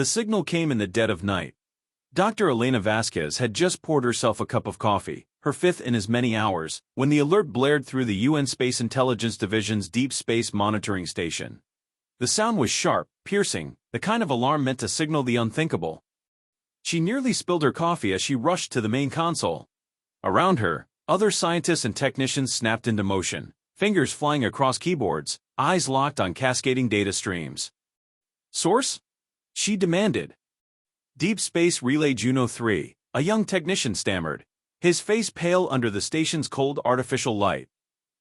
The signal came in the dead of night. Dr. Elena Vasquez had just poured herself a cup of coffee, her fifth in as many hours, when the alert blared through the UN Space Intelligence Division's Deep Space Monitoring Station. The sound was sharp, piercing, the kind of alarm meant to signal the unthinkable. She nearly spilled her coffee as she rushed to the main console. Around her, other scientists and technicians snapped into motion, fingers flying across keyboards, eyes locked on cascading data streams. "Source?" she demanded. "Deep Space Relay Juno 3, a young technician stammered, his face pale under the station's cold artificial light.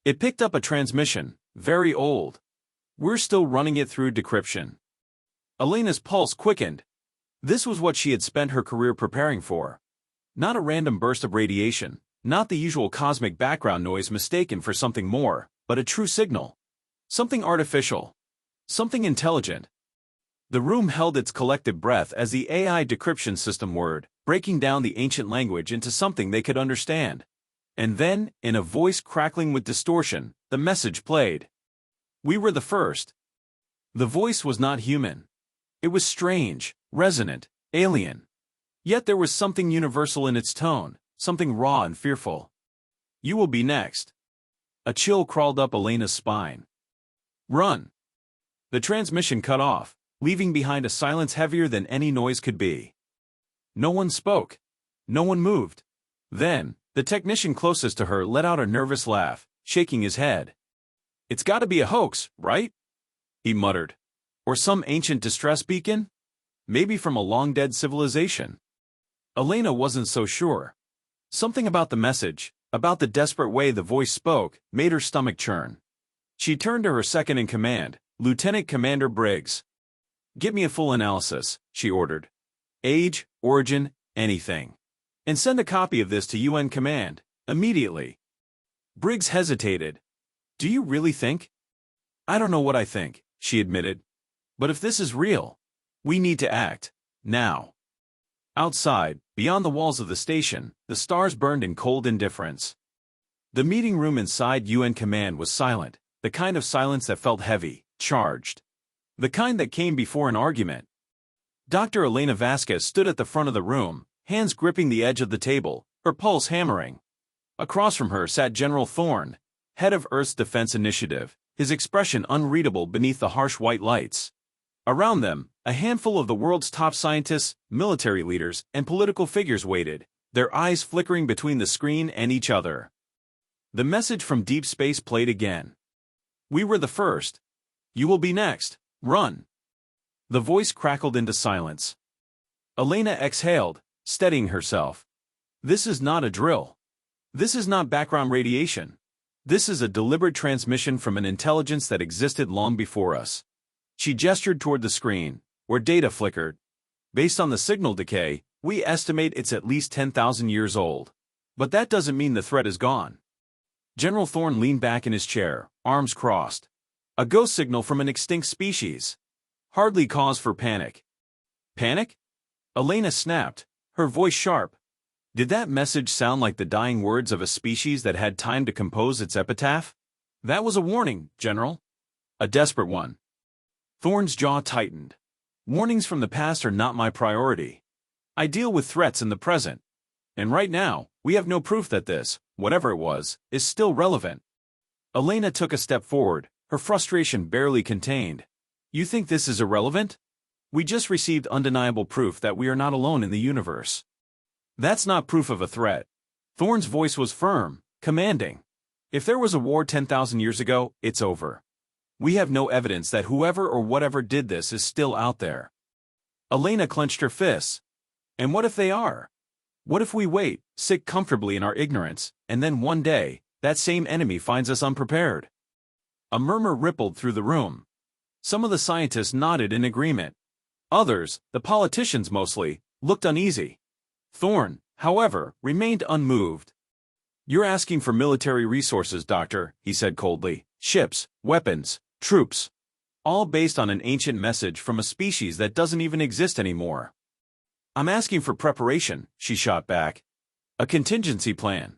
"It picked up a transmission, very old. We're still running it through decryption." Elena's pulse quickened. This was what she had spent her career preparing for. Not a random burst of radiation, not the usual cosmic background noise mistaken for something more, but a true signal. Something artificial. Something intelligent. The room held its collective breath as the AI decryption system whirred, breaking down the ancient language into something they could understand. And then, in a voice crackling with distortion, the message played. "We were the first." The voice was not human. It was strange, resonant, alien. Yet there was something universal in its tone, something raw and fearful. "You will be next." A chill crawled up Elena's spine. "Run." The transmission cut off, leaving behind a silence heavier than any noise could be. No one spoke. No one moved. Then, the technician closest to her let out a nervous laugh, shaking his head. "It's got to be a hoax, right?" he muttered. "Or some ancient distress beacon? Maybe from a long-dead civilization." Elena wasn't so sure. Something about the message, about the desperate way the voice spoke, made her stomach churn. She turned to her second-in-command, Lieutenant Commander Briggs. "Get me a full analysis," she ordered. "Age, origin, anything. And send a copy of this to UN Command, immediately." Briggs hesitated. "Do you really think?" "I don't know what I think," she admitted. "But if this is real, we need to act. Now." Outside, beyond the walls of the station, the stars burned in cold indifference. The meeting room inside UN Command was silent, the kind of silence that felt heavy, charged. The kind that came before an argument. Dr. Elena Vasquez stood at the front of the room, hands gripping the edge of the table, her pulse hammering. Across from her sat General Thorne, head of Earth's Defense Initiative, his expression unreadable beneath the harsh white lights. Around them, a handful of the world's top scientists, military leaders, and political figures waited, their eyes flickering between the screen and each other. The message from deep space played again. "We were the first. You will be next. Run." The voice crackled into silence. Elena exhaled, steadying herself. This is not a drill. This is not background radiation. This is a deliberate transmission from an intelligence that existed long before us. She gestured toward the screen, where data flickered. "Based on the signal decay, we estimate it's at least 10,000 years old. But that doesn't mean the threat is gone." General Thorne leaned back in his chair, arms crossed. "A ghost signal from an extinct species. Hardly cause for panic." "Panic?" Elena snapped, her voice sharp. Did that message sound like the dying words of a species that had time to compose its epitaph? "That was a warning, General. A desperate one." Thorne's jaw tightened. "Warnings from the past are not my priority. I deal with threats in the present. And right now, we have no proof that this, whatever it was, is still relevant." Elena took a step forward, her frustration barely contained. "You think this is irrelevant? We just received undeniable proof that we are not alone in the universe." "That's not proof of a threat." Thorne's voice was firm, commanding. "If there was a war 10,000 years ago, it's over. We have no evidence that whoever or whatever did this is still out there." Elena clenched her fists. "And what if they are? What if we wait, sit comfortably in our ignorance, and then one day, that same enemy finds us unprepared?" A murmur rippled through the room. Some of the scientists nodded in agreement. Others, the politicians mostly, looked uneasy. Thorne, however, remained unmoved. "You're asking for military resources, Doctor," he said coldly. "Ships, weapons, troops. All based on an ancient message from a species that doesn't even exist anymore." "I'm asking for preparation," she shot back. "A contingency plan.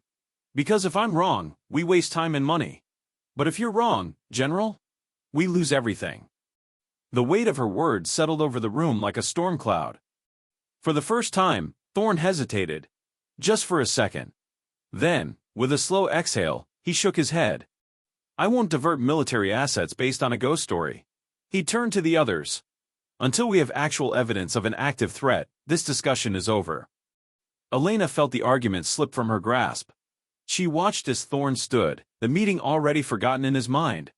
Because if I'm wrong, we waste time and money. But if you're wrong, General, we lose everything." The weight of her words settled over the room like a storm cloud. For the first time, Thorne hesitated. Just for a second. Then, with a slow exhale, he shook his head. I won't divert military assets based on a ghost story. He turned to the others. Until we have actual evidence of an active threat, this discussion is over. Elena felt the argument slip from her grasp. She watched as Thorne stood, the meeting already forgotten in his mind.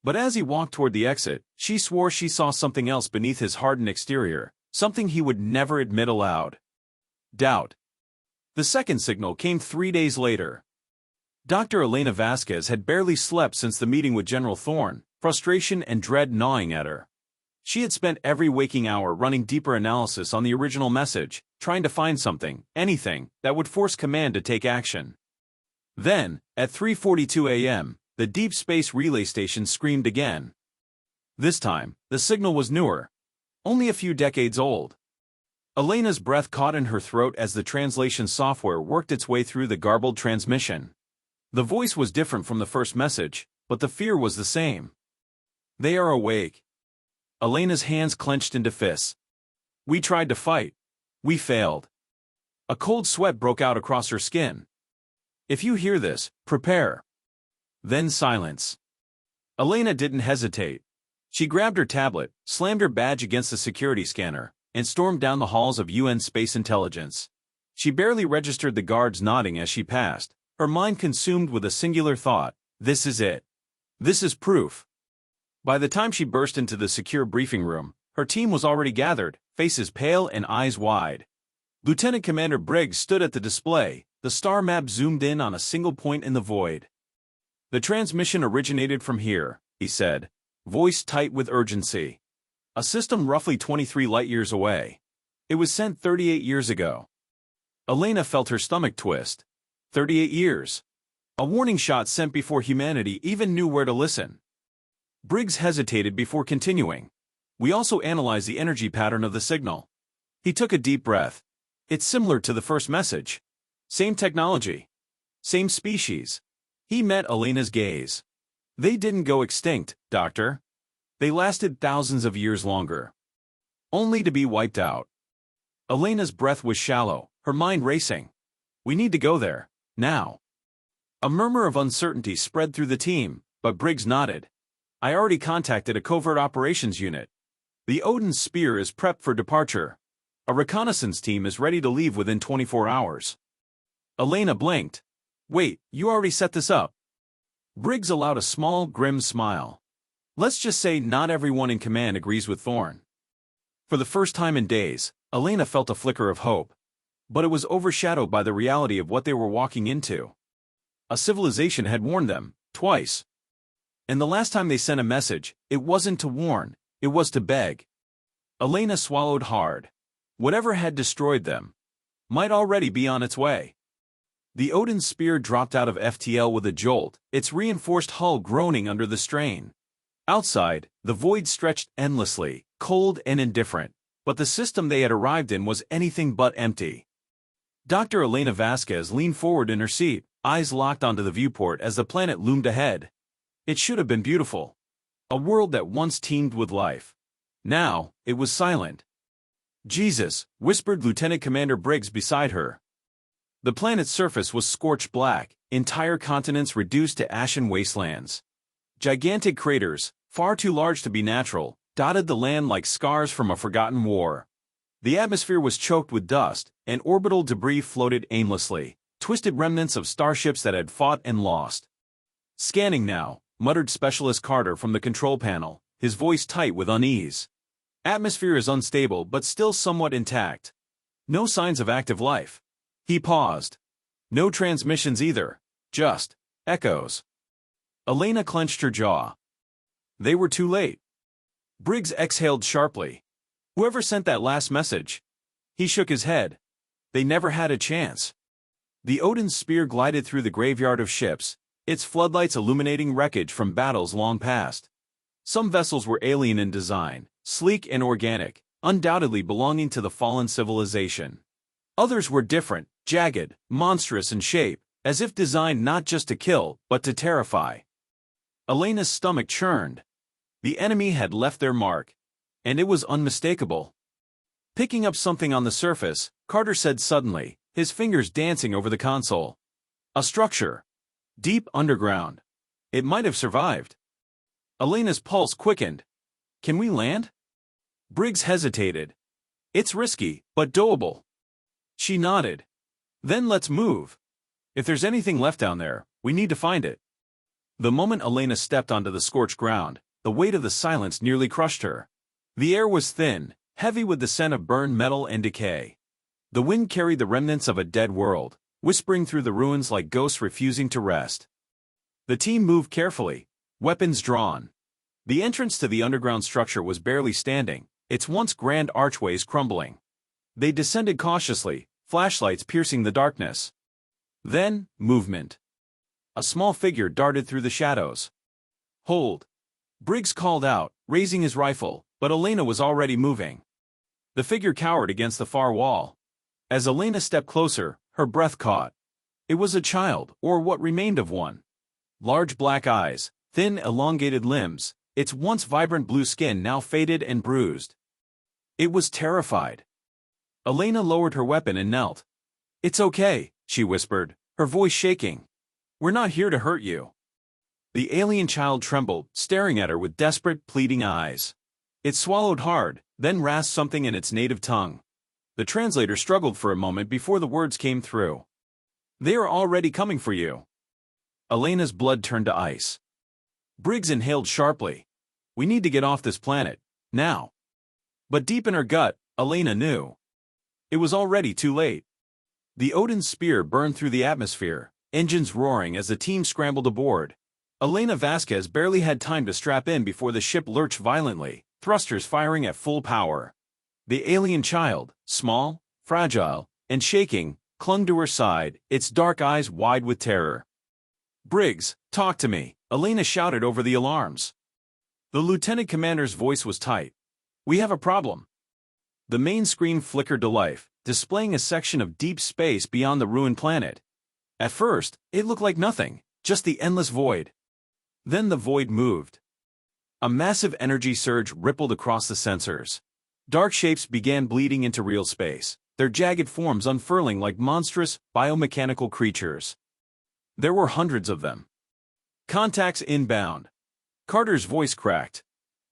But as he walked toward the exit, she swore she saw something else beneath his hardened exterior, something he would never admit aloud. Doubt. The second signal came 3 days later. Dr. Elena Vasquez had barely slept since the meeting with General Thorne, frustration and dread gnawing at her. She had spent every waking hour running deeper analysis on the original message, trying to find something, anything, that would force command to take action. Then, at 3:42 a.m., the Deep Space Relay Station screamed again. This time, the signal was newer, only a few decades old. Elena's breath caught in her throat as the translation software worked its way through the garbled transmission. The voice was different from the first message, but the fear was the same. They are awake. Elena's hands clenched into fists. We tried to fight. We failed. A cold sweat broke out across her skin. If you hear this, prepare. Then silence. Elena didn't hesitate. She grabbed her tablet, slammed her badge against the security scanner, and stormed down the halls of UN Space Intelligence. She barely registered the guards nodding as she passed, her mind consumed with a singular thought: this is it. This is proof. By the time she burst into the secure briefing room, her team was already gathered, faces pale and eyes wide. Lieutenant Commander Briggs stood at the display, the star map zoomed in on a single point in the void. The transmission originated from here, he said, voice tight with urgency. A system roughly 23 light-years away. It was sent 38 years ago. Elena felt her stomach twist. 38 years. A warning shot sent before humanity even knew where to listen. Briggs hesitated before continuing. We also analyzed the energy pattern of the signal. He took a deep breath. It's similar to the first message. Same technology. Same species. He met Elena's gaze. They didn't go extinct, Doctor. They lasted thousands of years longer. Only to be wiped out. Elena's breath was shallow, her mind racing. We need to go there, now. A murmur of uncertainty spread through the team, but Briggs nodded. I already contacted a covert operations unit. The Odin's Spear is prepped for departure. A reconnaissance team is ready to leave within 24 hours. Elena blinked. Wait, you already set this up? Briggs allowed a small, grim smile. Let's just say not everyone in command agrees with Thorne. For the first time in days, Elena felt a flicker of hope. But it was overshadowed by the reality of what they were walking into. A civilization had warned them, twice. And the last time they sent a message, it wasn't to warn, it was to beg. Elena swallowed hard. Whatever had destroyed them might already be on its way. The Odin's Spear dropped out of FTL with a jolt, its reinforced hull groaning under the strain. Outside, the void stretched endlessly, cold and indifferent, but the system they had arrived in was anything but empty. Dr. Elena Vasquez leaned forward in her seat, eyes locked onto the viewport as the planet loomed ahead. It should have been beautiful. A world that once teemed with life. Now, it was silent. Jesus, whispered Lieutenant Commander Briggs beside her. The planet's surface was scorched black, entire continents reduced to ashen wastelands. Gigantic craters, far too large to be natural, dotted the land like scars from a forgotten war. The atmosphere was choked with dust, and orbital debris floated aimlessly, twisted remnants of starships that had fought and lost. Scanning now, muttered Specialist Carter from the control panel, his voice tight with unease. Atmosphere is unstable but still somewhat intact. No signs of active life. He paused. No transmissions either, just echoes. Elena clenched her jaw. They were too late. Briggs exhaled sharply. Whoever sent that last message? He shook his head. They never had a chance. The Odin's Spear glided through the graveyard of ships, its floodlights illuminating wreckage from battles long past. Some vessels were alien in design, sleek and organic, undoubtedly belonging to the fallen civilization. Others were different, jagged, monstrous in shape, as if designed not just to kill, but to terrify. Elena's stomach churned. The enemy had left their mark, and it was unmistakable. Picking up something on the surface, Carter said suddenly, his fingers dancing over the console. A structure. Deep underground. It might have survived. Elena's pulse quickened. Can we land? Briggs hesitated. It's risky, but doable. She nodded. Then let's move. If there's anything left down there, we need to find it. The moment Elena stepped onto the scorched ground, the weight of the silence nearly crushed her. The air was thin, heavy with the scent of burned metal and decay. The wind carried the remnants of a dead world, whispering through the ruins like ghosts refusing to rest. The team moved carefully, weapons drawn. The entrance to the underground structure was barely standing, its once grand archways crumbling. They descended cautiously, flashlights piercing the darkness. Then, movement. A small figure darted through the shadows. Hold. Briggs called out, raising his rifle, but Elena was already moving. The figure cowered against the far wall. As Elena stepped closer, her breath caught. It was a child, or what remained of one. Large black eyes, thin elongated limbs, its once vibrant blue skin now faded and bruised. It was terrified. Elena lowered her weapon and knelt. It's okay, she whispered, her voice shaking. We're not here to hurt you. The alien child trembled, staring at her with desperate, pleading eyes. It swallowed hard, then rasped something in its native tongue. The translator struggled for a moment before the words came through. They are already coming for you. Elena's blood turned to ice. Briggs inhaled sharply. We need to get off this planet, now. But deep in her gut, Elena knew. It was already too late. The Odin's spear burned through the atmosphere, engines roaring as the team scrambled aboard. Elena Vasquez barely had time to strap in before the ship lurched violently, thrusters firing at full power. The alien child, small, fragile, and shaking, clung to her side, its dark eyes wide with terror. Briggs, talk to me, Elena shouted over the alarms. The lieutenant commander's voice was tight. We have a problem. The main screen flickered to life, displaying a section of deep space beyond the ruined planet. At first, it looked like nothing, just the endless void. Then the void moved. A massive energy surge rippled across the sensors. Dark shapes began bleeding into real space, their jagged forms unfurling like monstrous, biomechanical creatures. There were hundreds of them. Contacts inbound. Carter's voice cracked.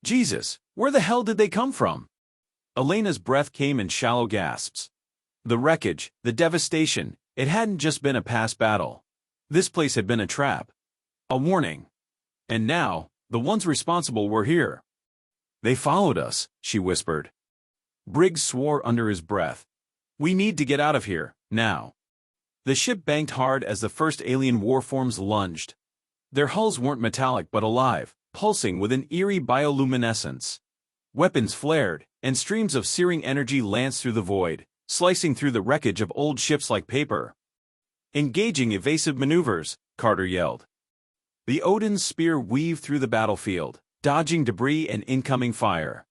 Jesus, where the hell did they come from? Elena's breath came in shallow gasps. The wreckage, the devastation, it hadn't just been a past battle. This place had been a trap. A warning. And now, the ones responsible were here. They followed us, she whispered. Briggs swore under his breath. We need to get out of here, now. The ship banked hard as the first alien warforms lunged. Their hulls weren't metallic but alive, pulsing with an eerie bioluminescence. Weapons flared, and streams of searing energy lanced through the void, slicing through the wreckage of old ships like paper. Engaging evasive maneuvers, Carter yelled. The Odin's spear weaved through the battlefield, dodging debris and incoming fire.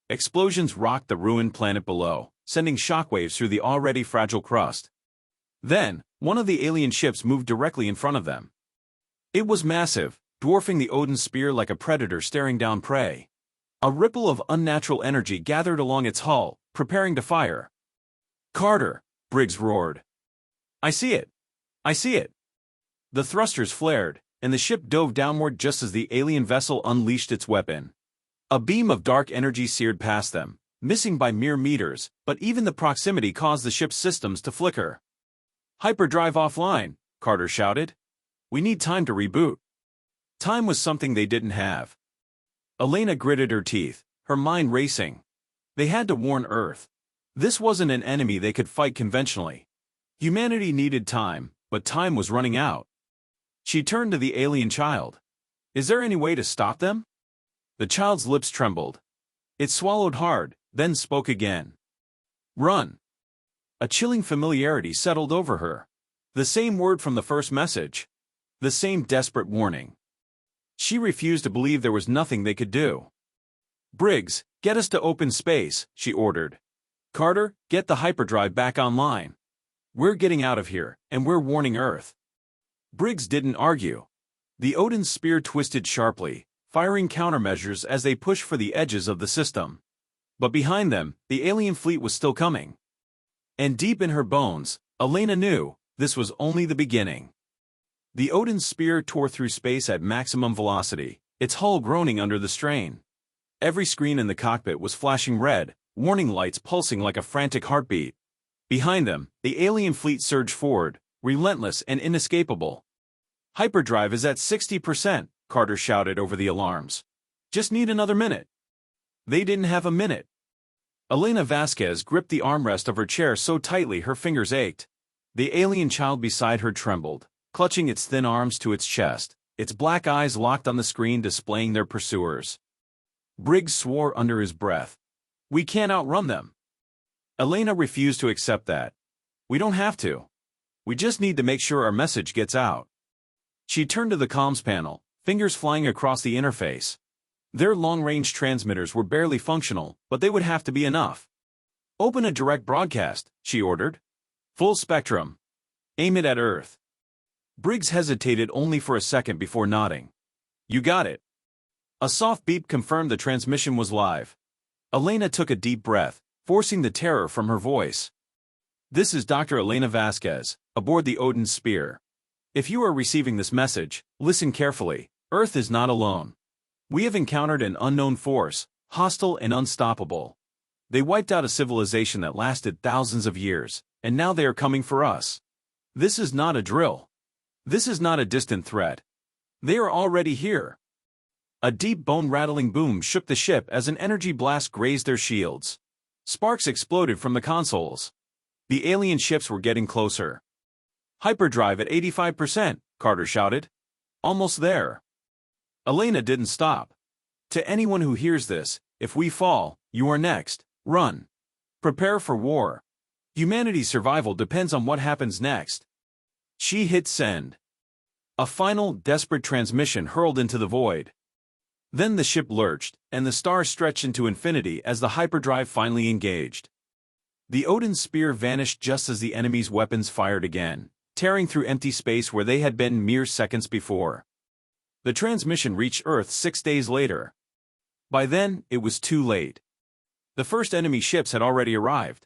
Explosions rocked the ruined planet below, sending shockwaves through the already fragile crust. Then, one of the alien ships moved directly in front of them. It was massive, dwarfing the Odin's spear like a predator staring down prey. A ripple of unnatural energy gathered along its hull, preparing to fire. Carter, Briggs roared. I see it. I see it. The thrusters flared, and the ship dove downward just as the alien vessel unleashed its weapon. A beam of dark energy seared past them, missing by mere meters, but even the proximity caused the ship's systems to flicker. Hyperdrive offline, Carter shouted. We need time to reboot. Time was something they didn't have. Elena gritted her teeth, her mind racing. They had to warn Earth. This wasn't an enemy they could fight conventionally. Humanity needed time, but time was running out. She turned to the alien child. Is there any way to stop them? The child's lips trembled. It swallowed hard, then spoke again. Run. A chilling familiarity settled over her. The same word from the first message. The same desperate warning. She refused to believe there was nothing they could do. Briggs, get us to open space, she ordered. Carter, get the hyperdrive back online. We're getting out of here, and we're warning Earth. Briggs didn't argue. The Odin's spear twisted sharply, firing countermeasures as they pushed for the edges of the system. But behind them, the alien fleet was still coming. And deep in her bones, Elena knew this was only the beginning. The Odin's spear tore through space at maximum velocity, its hull groaning under the strain. Every screen in the cockpit was flashing red, warning lights pulsing like a frantic heartbeat. Behind them, the alien fleet surged forward, relentless and inescapable. "Hyperdrive is at 60%, Carter shouted over the alarms. "Just need another minute." They didn't have a minute. Elena Vasquez gripped the armrest of her chair so tightly her fingers ached. The alien child beside her trembled, clutching its thin arms to its chest, its black eyes locked on the screen displaying their pursuers. Briggs swore under his breath. "We can't outrun them." Elena refused to accept that. "We don't have to. We just need to make sure our message gets out." She turned to the comms panel, fingers flying across the interface. Their long-range transmitters were barely functional, but they would have to be enough. "Open a direct broadcast," she ordered. "Full spectrum. Aim it at Earth." Briggs hesitated only for a second before nodding. "You got it." A soft beep confirmed the transmission was live. Elena took a deep breath, forcing the terror from her voice. "This is Dr. Elena Vasquez, aboard the Odin's Spear. If you are receiving this message, listen carefully. Earth is not alone. We have encountered an unknown force, hostile and unstoppable. They wiped out a civilization that lasted thousands of years, and now they are coming for us. This is not a drill. This is not a distant threat. They are already here." A deep bone-rattling boom shook the ship as an energy blast grazed their shields. Sparks exploded from the consoles. The alien ships were getting closer. "Hyperdrive at 85%, Carter shouted. "Almost there." Elena didn't stop. "To anyone who hears this, if we fall, you are next. Run. Prepare for war. Humanity's survival depends on what happens next." She hit send. A final, desperate transmission hurled into the void. Then the ship lurched, and the stars stretched into infinity as the hyperdrive finally engaged. The Odin's spear vanished just as the enemy's weapons fired again, tearing through empty space where they had been mere seconds before. The transmission reached Earth 6 days later. By then, it was too late. The first enemy ships had already arrived.